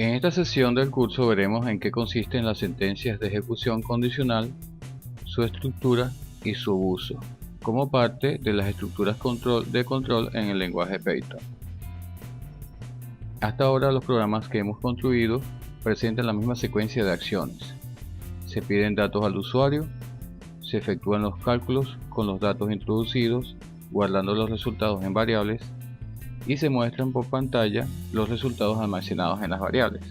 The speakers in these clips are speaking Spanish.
En esta sesión del curso veremos en qué consisten las sentencias de ejecución condicional, su estructura y su uso, como parte de las estructuras de control en el lenguaje Python. Hasta ahora los programas que hemos construido presentan la misma secuencia de acciones. Se piden datos al usuario, se efectúan los cálculos con los datos introducidos, guardando los resultados en variables, y se muestran por pantalla los resultados almacenados en las variables.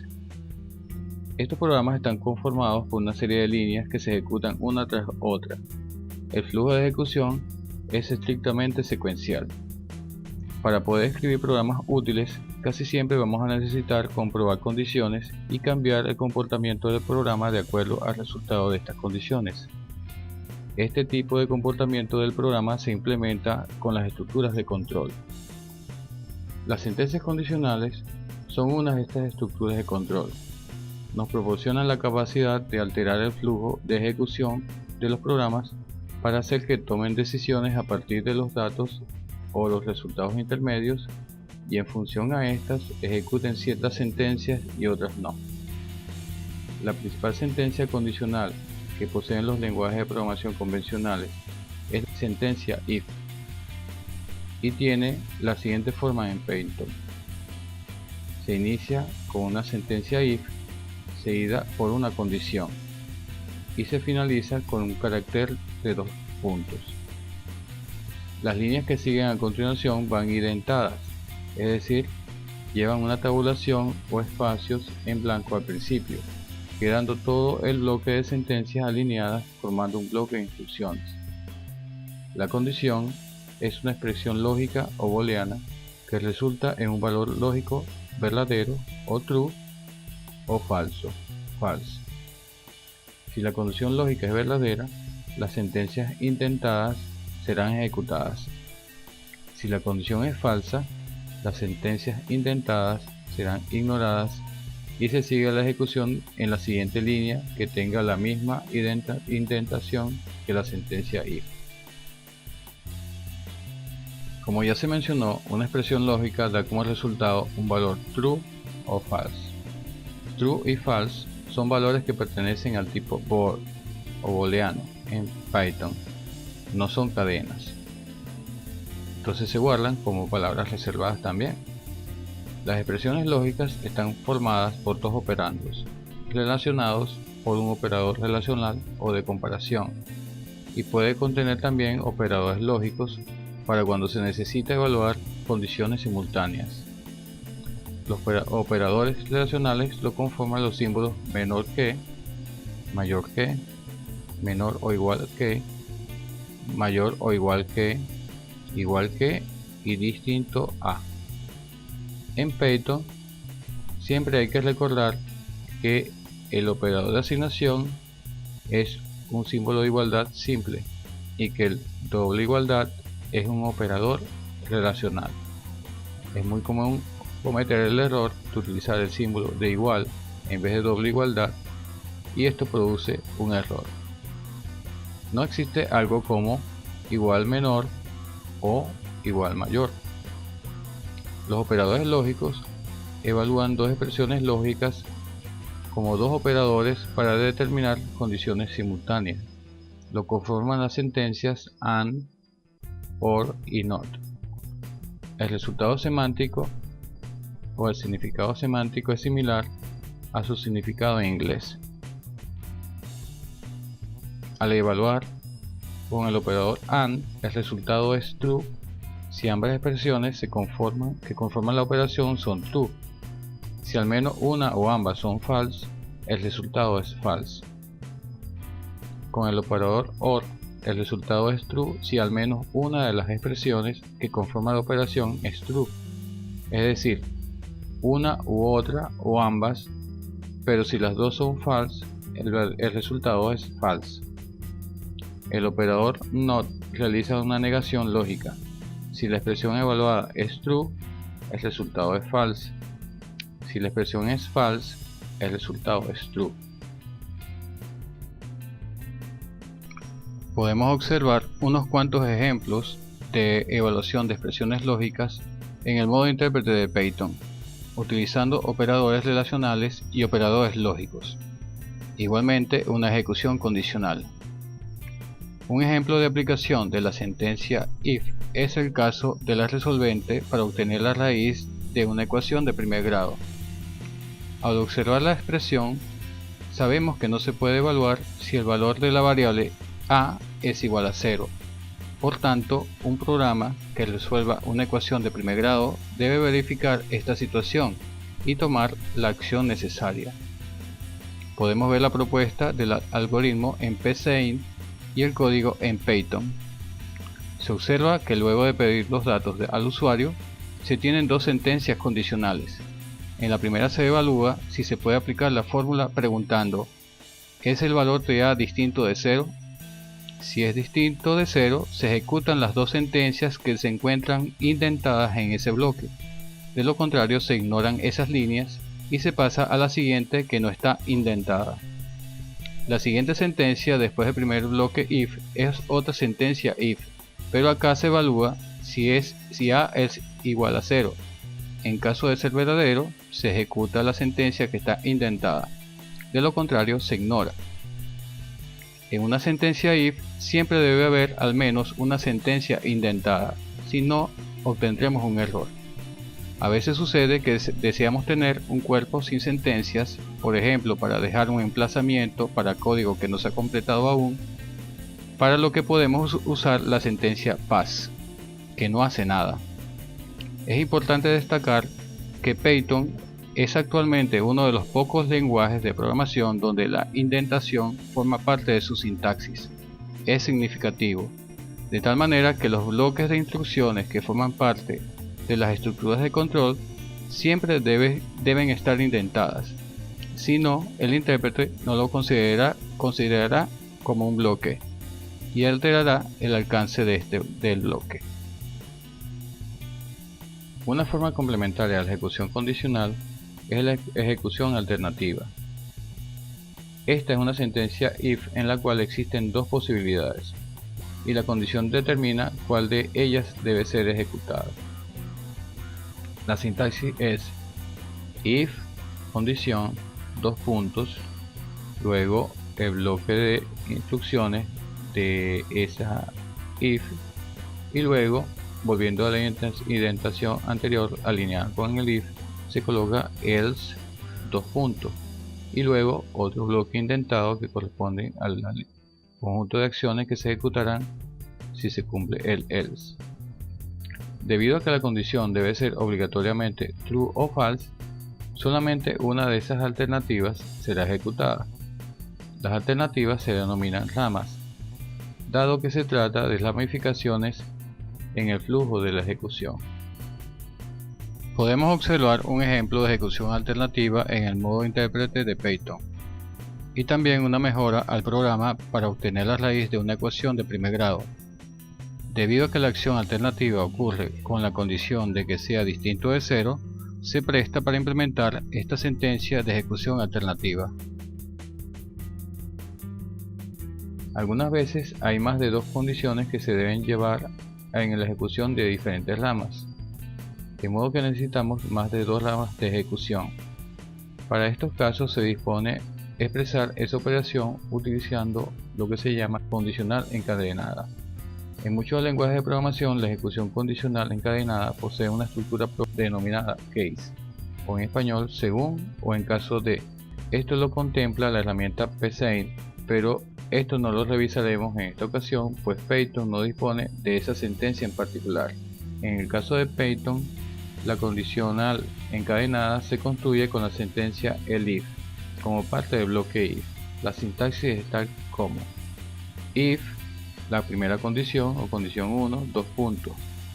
Estos programas están conformados por una serie de líneas que se ejecutan una tras otra. El flujo de ejecución es estrictamente secuencial. Para poder escribir programas útiles, casi siempre vamos a necesitar comprobar condiciones y cambiar el comportamiento del programa de acuerdo al resultado de estas condiciones. Este tipo de comportamiento del programa se implementa con las estructuras de control. Las sentencias condicionales son una de estas estructuras de control. Nos proporcionan la capacidad de alterar el flujo de ejecución de los programas para hacer que tomen decisiones a partir de los datos o los resultados intermedios, y en función a estas ejecuten ciertas sentencias y otras no. La principal sentencia condicional que poseen los lenguajes de programación convencionales es la sentencia if, y tiene la siguiente forma en Python. Se inicia con una sentencia if seguida por una condición y se finaliza con un carácter de 2 puntos. Las líneas que siguen a continuación van indentadas, es decir, llevan una tabulación o espacios en blanco al principio, quedando todo el bloque de sentencias alineadas formando un bloque de instrucciones. La condición es una expresión lógica o booleana que resulta en un valor lógico verdadero o true o falso, false. Si la condición lógica es verdadera, las sentencias indentadas serán ejecutadas. Si la condición es falsa, las sentencias indentadas serán ignoradas y se sigue la ejecución en la siguiente línea que tenga la misma indentación que la sentencia if. Como ya se mencionó, una expresión lógica da como resultado un valor true o false. True y false son valores que pertenecen al tipo bool o booleano en Python, no son cadenas. Entonces se guardan como palabras reservadas también. Las expresiones lógicas están formadas por dos operandos relacionados por un operador relacional o de comparación, y puede contener también operadores lógicos para cuando se necesita evaluar condiciones simultáneas. Los operadores relacionales lo conforman los símbolos menor que, mayor que, menor o igual que, mayor o igual que y distinto a. En Python siempre hay que recordar que el operador de asignación es un símbolo de igualdad simple y que el doble igualdad es un operador relacional. Es muy común cometer el error de utilizar el símbolo de igual en vez de doble igualdad, y esto produce un error. No existe algo como igual menor o igual mayor. Los operadores lógicos evalúan dos expresiones lógicas como dos operadores para determinar condiciones simultáneas. Lo conforman las sentencias AND, OR y NOT. El resultado semántico o el significado semántico es similar a su significado en inglés. Al evaluar con el operador AND, el resultado es true si ambas expresiones que conforman la operación son true. Si al menos una o ambas son false, el resultado es false. Con el operador OR, el resultado es true si al menos una de las expresiones que conforman la operación es true, es decir, una u otra o ambas, pero si las dos son false, el resultado es false. El operador NOT realiza una negación lógica. Si la expresión evaluada es true, el resultado es false. Si la expresión es false, el resultado es true. Podemos observar unos cuantos ejemplos de evaluación de expresiones lógicas en el modo intérprete de Python. utilizando operadores relacionales y operadores lógicos. Igualmente, una ejecución condicional. Un ejemplo de aplicación de la sentencia if es el caso de la resolvente para obtener la raíz de una ecuación de primer grado. Al observar la expresión, sabemos que no se puede evaluar si el valor de la variable a es igual a 0. Por tanto, un programa que resuelva una ecuación de primer grado debe verificar esta situación y tomar la acción necesaria. Podemos ver la propuesta del algoritmo en PSeInt y el código en Python. Se observa que luego de pedir los datos al usuario, se tienen dos sentencias condicionales. En la primera se evalúa si se puede aplicar la fórmula preguntando: ¿es el valor de a distinto de 0? Si es distinto de 0, se ejecutan las dos sentencias que se encuentran indentadas en ese bloque. De lo contrario, se ignoran esas líneas y se pasa a la siguiente que no está indentada. La siguiente sentencia después del primer bloque if es otra sentencia if, pero acá se evalúa si a es igual a 0. En caso de ser verdadero, se ejecuta la sentencia que está indentada. De lo contrario, se ignora. En una sentencia if siempre debe haber al menos una sentencia indentada, si no obtendremos un error. A veces sucede que deseamos tener un cuerpo sin sentencias, por ejemplo para dejar un emplazamiento para código que no se ha completado aún, para lo que podemos usar la sentencia pass, que no hace nada. Es importante destacar que Python es actualmente uno de los pocos lenguajes de programación donde la indentación forma parte de su sintaxis. Es significativo, de tal manera que los bloques de instrucciones que forman parte de las estructuras de control siempre deben estar indentadas. Si no, el intérprete no lo considerará como un bloque y alterará el alcance del bloque. Una forma complementaria a la ejecución condicional es la ejecución alternativa. Esta es una sentencia if en la cual existen dos posibilidades y la condición determina cuál de ellas debe ser ejecutada. La sintaxis es if condición dos puntos, luego el bloque de instrucciones de esa if y luego, volviendo a la indentación anterior alineada con el if, se coloca else dos puntos y luego otro bloque indentado que corresponde al conjunto de acciones que se ejecutarán si se cumple el else. Debido a que la condición debe ser obligatoriamente true o false, solamente una de esas alternativas será ejecutada. Las alternativas se denominan ramas, dado que se trata de ramificaciones en el flujo de la ejecución. Podemos observar un ejemplo de ejecución alternativa en el modo intérprete de Python, y también una mejora al programa para obtener la raíz de una ecuación de primer grado. Debido a que la acción alternativa ocurre con la condición de que sea distinto de 0, se presta para implementar esta sentencia de ejecución alternativa. Algunas veces hay más de dos condiciones que se deben llevar en la ejecución de diferentes ramas, de modo que necesitamos más de dos ramas de ejecución. Para estos casos se dispone expresar esa operación utilizando lo que se llama condicional encadenada. En muchos lenguajes de programación, la ejecución condicional encadenada posee una estructura denominada case, o en español según o en caso de. Esto lo contempla la herramienta PSeInt, pero esto no lo revisaremos en esta ocasión, pues Python no dispone de esa sentencia en particular. En el caso de Python, la condicional encadenada se construye con la sentencia elif como parte del bloque if. La sintaxis es tal como if, la primera condición o condición 1, dos puntos,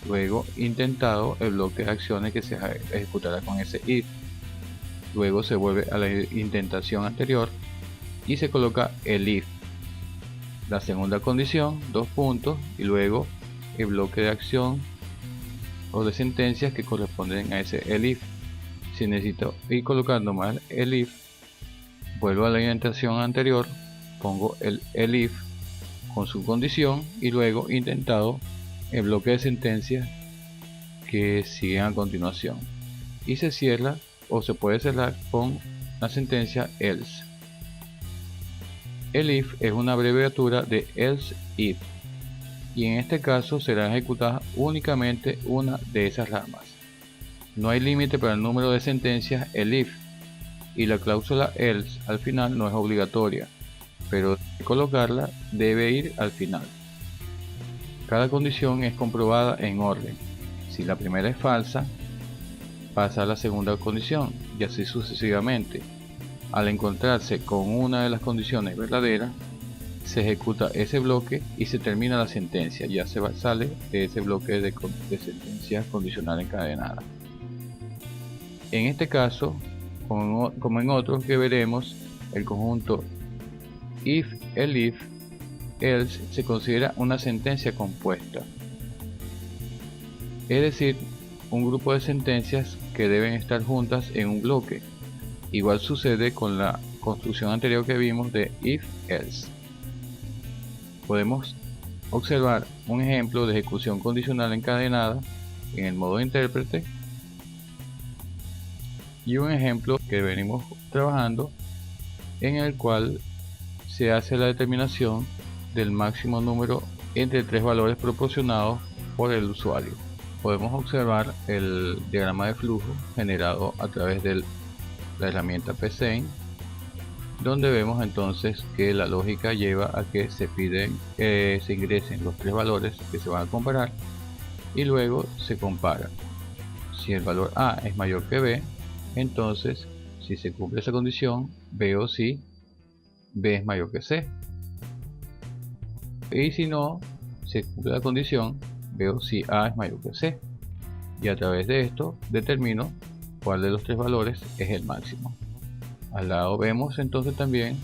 luego intentado el bloque de acciones que se ejecutará con ese if, luego se vuelve a la indentación anterior y se coloca el if, la segunda condición, dos puntos, y luego el bloque de acción o de sentencias que corresponden a ese elif. Si necesito ir colocando más el if, vuelvo a la indentación anterior, pongo el elif con su condición y luego intentado el bloque de sentencias que siguen a continuación y se cierra o se puede cerrar con la sentencia else. El if es una abreviatura de else if, y en este caso será ejecutada únicamente una de esas ramas. No hay límite para el número de sentencias el if, y la cláusula else al final no es obligatoria, pero colocarla debe ir al final. Cada condición es comprobada en orden. Si la primera es falsa, pasa a la segunda condición y así sucesivamente. Al encontrarse con una de las condiciones verdaderas, se ejecuta ese bloque y se termina la sentencia. Ya sale de ese bloque de sentencias condicional encadenada. En este caso, como en otros que veremos, el conjunto if, elif, else se considera una sentencia compuesta, es decir, un grupo de sentencias que deben estar juntas en un bloque. Igual sucede con la construcción anterior que vimos de if, else. Podemos observar un ejemplo de ejecución condicional encadenada en el modo intérprete y un ejemplo que venimos trabajando en el cual se hace la determinación del máximo número entre tres valores proporcionados por el usuario. Podemos observar el diagrama de flujo generado a través de la herramienta psein, donde vemos entonces que la lógica lleva a que se ingresen los tres valores que se van a comparar y luego se compara. Si el valor A es mayor que B, entonces si se cumple esa condición, B o C, B es mayor que C. Y si no se cumple la condición, veo si A es mayor que C, y a través de esto determino cuál de los tres valores es el máximo. Al lado vemos entonces también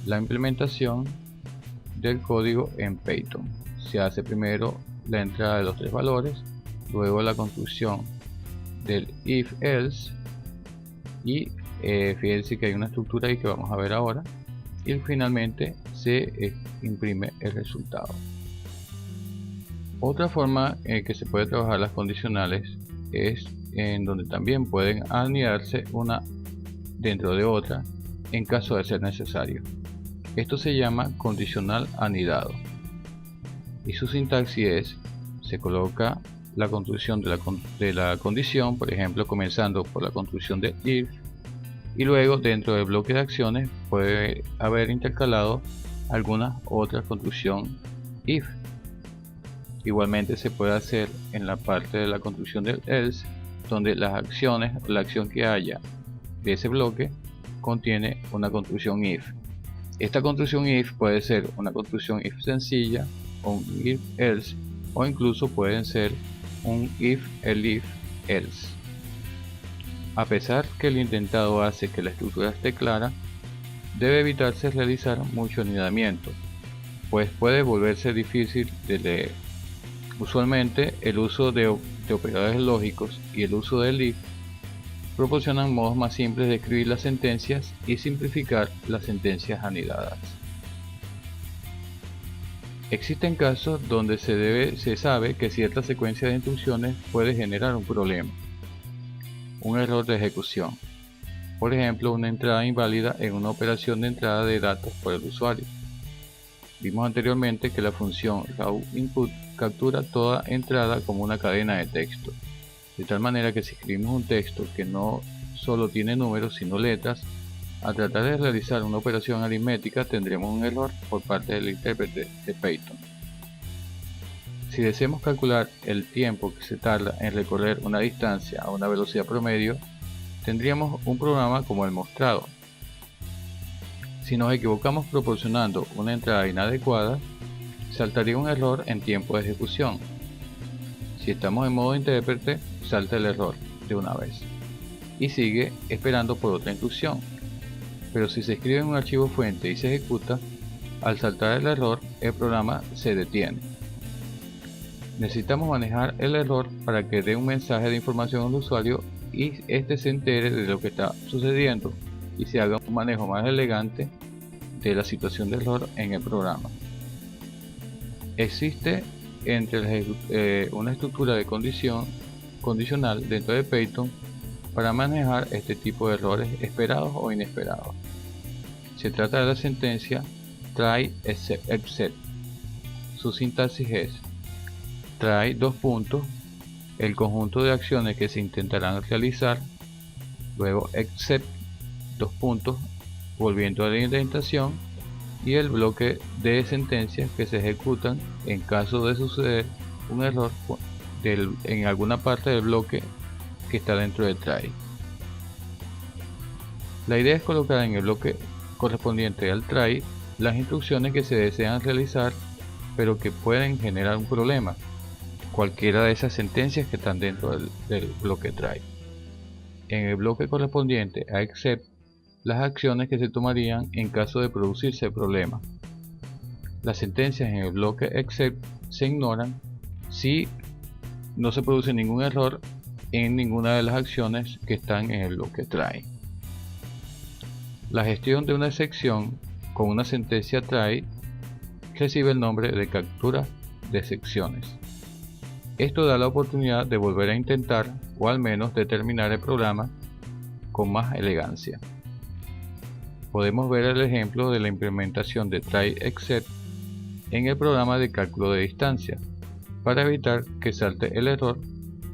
la implementación del código en Python. Se hace primero la entrada de los tres valores, luego la construcción del if else, y fíjense que hay una estructura ahí que vamos a ver ahora, y finalmente se imprime el resultado. Otra forma en que se puede trabajar las condicionales es en donde también pueden anidarse una dentro de otra en caso de ser necesario. Esto se llama condicional anidado y su sintaxis es: se coloca la construcción de la condición, por ejemplo comenzando por la construcción de if, y luego dentro del bloque de acciones puede haber intercalado alguna otra construcción if. Igualmente se puede hacer en la parte de la construcción del else, donde las acciones, la acción que haya de ese bloque contiene una construcción if. Esta construcción if puede ser una construcción if sencilla, o un if else, o incluso pueden ser un if, elif, else. A pesar que el intentado hace que la estructura esté clara, debe evitarse realizar mucho anidamiento, pues puede volverse difícil de leer. Usualmente el uso de operadores lógicos y el uso del if proporcionan modos más simples de escribir las sentencias y simplificar las sentencias anidadas. Existen casos donde se sabe que cierta secuencia de instrucciones puede generar un problema, un error de ejecución, por ejemplo una entrada inválida en una operación de entrada de datos por el usuario. Vimos anteriormente que la función RawInput captura toda entrada como una cadena de texto, de tal manera que si escribimos un texto que no solo tiene números sino letras, al tratar de realizar una operación aritmética tendremos un error por parte del intérprete de Python. Si deseamos calcular el tiempo que se tarda en recorrer una distancia a una velocidad promedio, tendríamos un programa como el mostrado. Si nos equivocamos proporcionando una entrada inadecuada, saltaría un error en tiempo de ejecución. Si estamos en modo intérprete, salta el error de una vez y sigue esperando por otra instrucción. Pero si se escribe en un archivo fuente y se ejecuta, al saltar el error, el programa se detiene. Necesitamos manejar el error para que dé un mensaje de información al usuario y éste se entere de lo que está sucediendo y se haga un manejo más elegante de la situación de error en el programa. Existe una estructura de condicional dentro de Python para manejar este tipo de errores esperados o inesperados. Se trata de la sentencia try except. Su sintaxis es try el conjunto de acciones que se intentarán realizar, luego except volviendo a la indentación y el bloque de sentencias que se ejecutan en caso de suceder un error en alguna parte del bloque que está dentro de try. La idea es colocar en el bloque correspondiente al try las instrucciones que se desean realizar pero que pueden generar un problema, cualquiera de esas sentencias que están dentro del bloque try. En el bloque correspondiente a except, las acciones que se tomarían en caso de producirse el problema. Las sentencias en el bloque except se ignoran si no se produce ningún error en ninguna de las acciones que están en el bloque try. La gestión de una sección con una sentencia try recibe el nombre de captura de secciones. Esto da la oportunidad de volver a intentar o al menos de terminar el programa con más elegancia. Podemos ver el ejemplo de la implementación de try except en el programa de cálculo de distancia para evitar que salte el error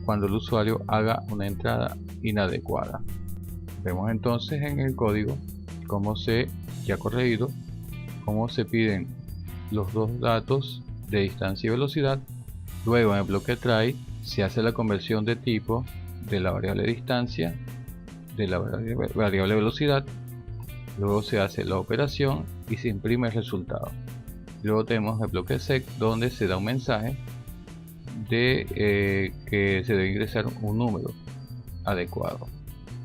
cuando el usuario haga una entrada inadecuada. Vemos entonces en el código cómo ya corregido, cómo se piden los dos datos de distancia y velocidad. Luego en el bloque try se hace la conversión de tipo de la variable distancia de la variable velocidad. Luego se hace la operación y se imprime el resultado. Luego tenemos el bloque sec donde se da un mensaje de que se debe ingresar un número adecuado.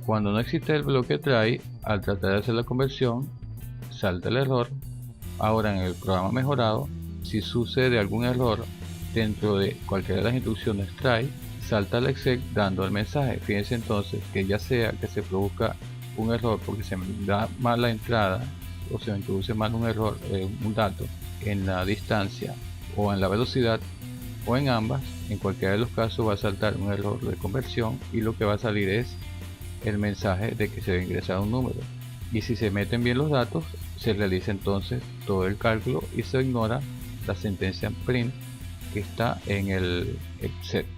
Cuando no existe el bloque try, al tratar de hacer la conversión, salta el error. Ahora en el programa mejorado, si sucede algún error dentro de cualquiera de las instrucciones try, salta el exec dando el mensaje. Fíjense entonces que ya sea que se produzca un error porque se da mal la entrada o se introduce mal un error, un dato en la distancia o en la velocidad o en ambas, en cualquiera de los casos va a saltar un error de conversión y lo que va a salir es el mensaje de que se debe ingresar un número. Y si se meten bien los datos, se realiza entonces todo el cálculo y se ignora la sentencia print que está en el except.